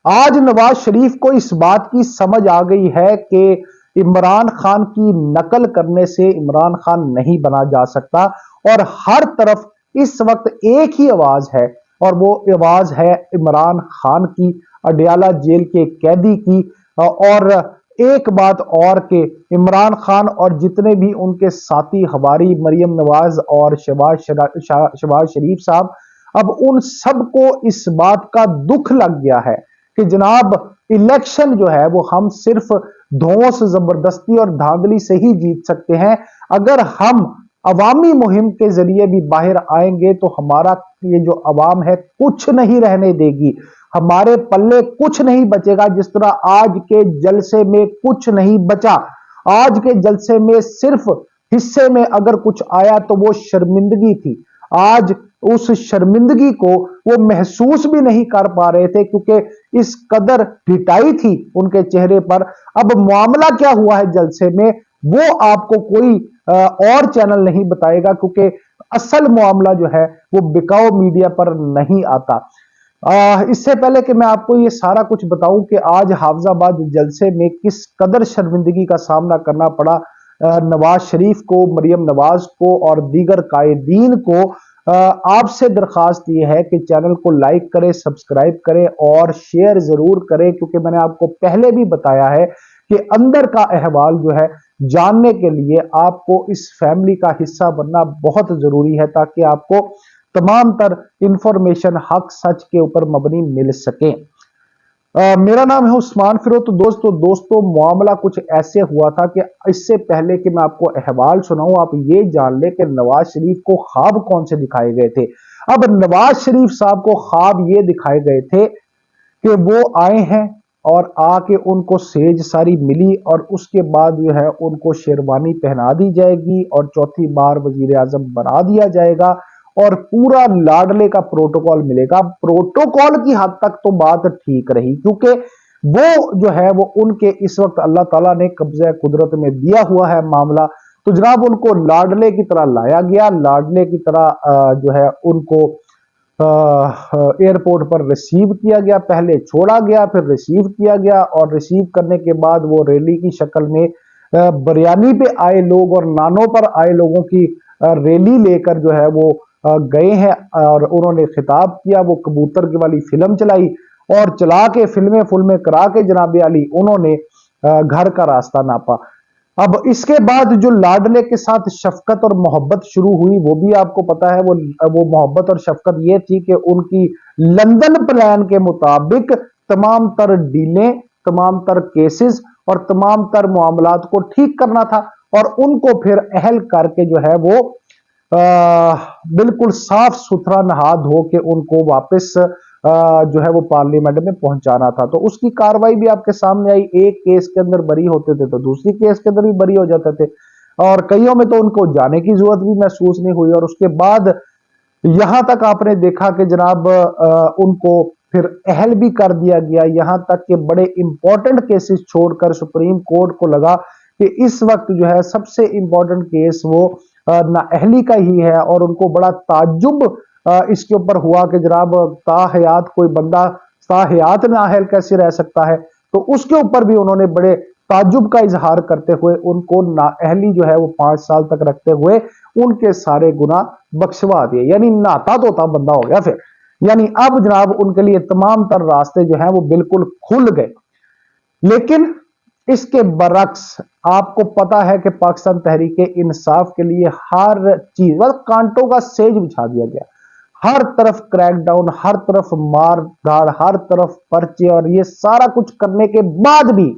آج نواز شریف کو اس بات کی سمجھ آ گئی ہے کہ عمران خان کی نقل کرنے سے عمران خان نہیں بنا جا سکتا، اور ہر طرف اس وقت ایک ہی آواز ہے، اور وہ آواز ہے عمران خان کی، اڈیالہ جیل کے قیدی کی۔ اور ایک بات اور کہ عمران خان اور جتنے بھی ان کے ساتھی ہواری مریم نواز اور شہباز شریف صاحب، اب ان سب کو اس بات کا دکھ لگ گیا ہے کہ جناب الیکشن جو ہے وہ ہم صرف دھوس زبردستی اور دھاندلی سے ہی جیت سکتے ہیں۔ اگر ہم عوامی مہم کے ذریعے بھی باہر آئیں گے تو ہمارا یہ جو عوام ہے کچھ نہیں رہنے دے گی، ہمارے پلے کچھ نہیں بچے گا۔ جس طرح آج کے جلسے میں کچھ نہیں بچا، آج کے جلسے میں صرف حصے میں اگر کچھ آیا تو وہ شرمندگی تھی۔ آج اس شرمندگی کو وہ محسوس بھی نہیں کر پا رہے تھے کیونکہ اس قدر پٹائی تھی ان کے چہرے پر۔ اب معاملہ کیا ہوا ہے جلسے میں وہ آپ کو کوئی اور چینل نہیں بتائے گا، کیونکہ اصل معاملہ جو ہے وہ بکاؤ میڈیا پر نہیں آتا۔ اس سے پہلے کہ میں آپ کو یہ سارا کچھ بتاؤں کہ آج حافظ آباد جلسے میں کس قدر شرمندگی کا سامنا کرنا پڑا نواز شریف کو، مریم نواز کو اور دیگر قائدین کو، آپ سے درخواست یہ ہے کہ چینل کو لائک کریں، سبسکرائب کریں اور شیئر ضرور کریں، کیونکہ میں نے آپ کو پہلے بھی بتایا ہے کہ اندر کا احوال جو ہے جاننے کے لیے آپ کو اس فیملی کا حصہ بننا بہت ضروری ہے، تاکہ آپ کو تمام تر انفارمیشن حق سچ کے اوپر مبنی مل سکیں۔ میرا نام ہے عثمان فیروز۔ تو دوستو معاملہ کچھ ایسے ہوا تھا کہ اس سے پہلے کہ میں آپ کو احوال سناؤں، آپ یہ جان لیں کہ نواز شریف کو خواب کون سے دکھائے گئے تھے۔ اب نواز شریف صاحب کو خواب یہ دکھائے گئے تھے کہ وہ آئے ہیں اور آ کے ان کو سیج ساری ملی، اور اس کے بعد جو ہے ان کو شیروانی پہنا دی جائے گی اور چوتھی بار وزیر اعظم بنا دیا جائے گا، اور پورا لاڈلے کا پروٹوکول ملے گا۔ پروٹوکول کی حد تک تو بات ٹھیک رہی، کیونکہ وہ جو ہے وہ ان کے اس وقت اللہ تعالیٰ نے قبضہ قدرت میں دیا ہوا ہے معاملہ، تو جناب ان کو لاڈلے کی طرح لایا گیا، لاڈلے کی طرح جو ہے ان کو ایئرپورٹ پر ریسیو کیا گیا، پہلے چھوڑا گیا پھر ریسیو کیا گیا، اور ریسیو کرنے کے بعد وہ ریلی کی شکل میں بریانی پہ آئے لوگ اور نانوں پر آئے لوگوں کی ریلی لے کر جو ہے وہ گئے ہیں، اور انہوں نے خطاب کیا، وہ کبوتر کی والی فلم چلائی اور چلا کے فلمیں کرا کے جناب علی انہوں نے گھر کا راستہ ناپا۔ اب اس کے بعد جو لاڈلے کے ساتھ شفقت اور محبت شروع ہوئی وہ بھی آپ کو پتا ہے، وہ محبت اور شفقت یہ تھی کہ ان کی لندن پلان کے مطابق تمام تر ڈیلیں، تمام تر کیسز اور تمام تر معاملات کو ٹھیک کرنا تھا، اور ان کو پھر اہل کر کے جو ہے وہ بالکل صاف ستھرا نہا دھو کے ان کو واپس جو ہے وہ پارلیمنٹ میں پہنچانا تھا۔ تو اس کی کاروائی بھی آپ کے سامنے آئی، ایک کیس کے اندر بری ہوتے تھے تو دوسری کیس کے اندر بھی بری ہو جاتے تھے، اور کئیوں میں تو ان کو جانے کی ضرورت بھی محسوس نہیں ہوئی، اور اس کے بعد یہاں تک آپ نے دیکھا کہ جناب ان کو پھر اہل بھی کر دیا گیا، یہاں تک کہ بڑے امپورٹنٹ کیسز چھوڑ کر سپریم کورٹ کو لگا کہ اس وقت جو ہے سب سے امپورٹنٹ کیس وہ نااہلی کا ہی ہے، اور ان کو بڑا تعجب اس کے اوپر ہوا کہ جناب تاحیات کوئی بندہ تاحیات نااہل کیسے رہ سکتا ہے۔ تو اس کے اوپر بھی انہوں نے بڑے تعجب کا اظہار کرتے ہوئے ان کو نااہلی جو ہے وہ 5 سال تک رکھتے ہوئے ان کے سارے گناہ بخشوا دیے، یعنی ناتا توتا بندہ ہو گیا پھر، یعنی اب جناب ان کے لیے تمام تر راستے جو ہیں وہ بالکل کھل گئے۔ لیکن اس کے برعکس آپ کو پتا ہے کہ پاکستان تحریک انصاف کے لیے ہر چیز کانٹوں کا سیج بچھا دیا گیا، ہر طرف کریک ڈاؤن، ہر طرف مار دھاڑ، ہر طرف پرچے، اور یہ سارا کچھ کرنے کے بعد بھی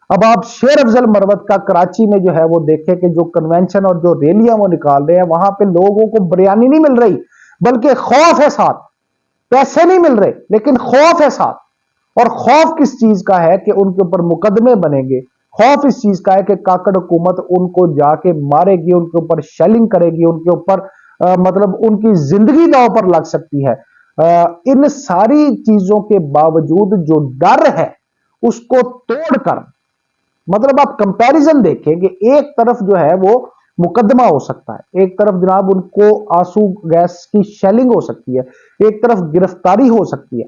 اب آپ شیر افضل مروت کا کراچی میں جو ہے وہ دیکھیں کہ جو کنونشن اور جو ریلیاں وہ نکال رہے ہیں، وہاں پہ لوگوں کو بریانی نہیں مل رہی بلکہ خوف ہے ساتھ، پیسے نہیں مل رہے لیکن خوف ہے ساتھ۔ اور خوف کس چیز کا ہے کہ ان کے اوپر مقدمے بنیں گے، خوف اس چیز کا ہے کہ کاکڑ حکومت ان کو جا کے مارے گی، ان کے اوپر شیلنگ کرے گی، ان کے اوپر مطلب ان کی زندگی داؤ پر لگ سکتی ہے۔ ان ساری چیزوں کے باوجود جو ڈر ہے اس کو توڑ کر، مطلب آپ کمپیریزن دیکھیں کہ ایک طرف جو ہے وہ مقدمہ ہو سکتا ہے، ایک طرف جناب ان کو آنسو گیس کی شیلنگ ہو سکتی ہے، ایک طرف گرفتاری ہو سکتی ہے،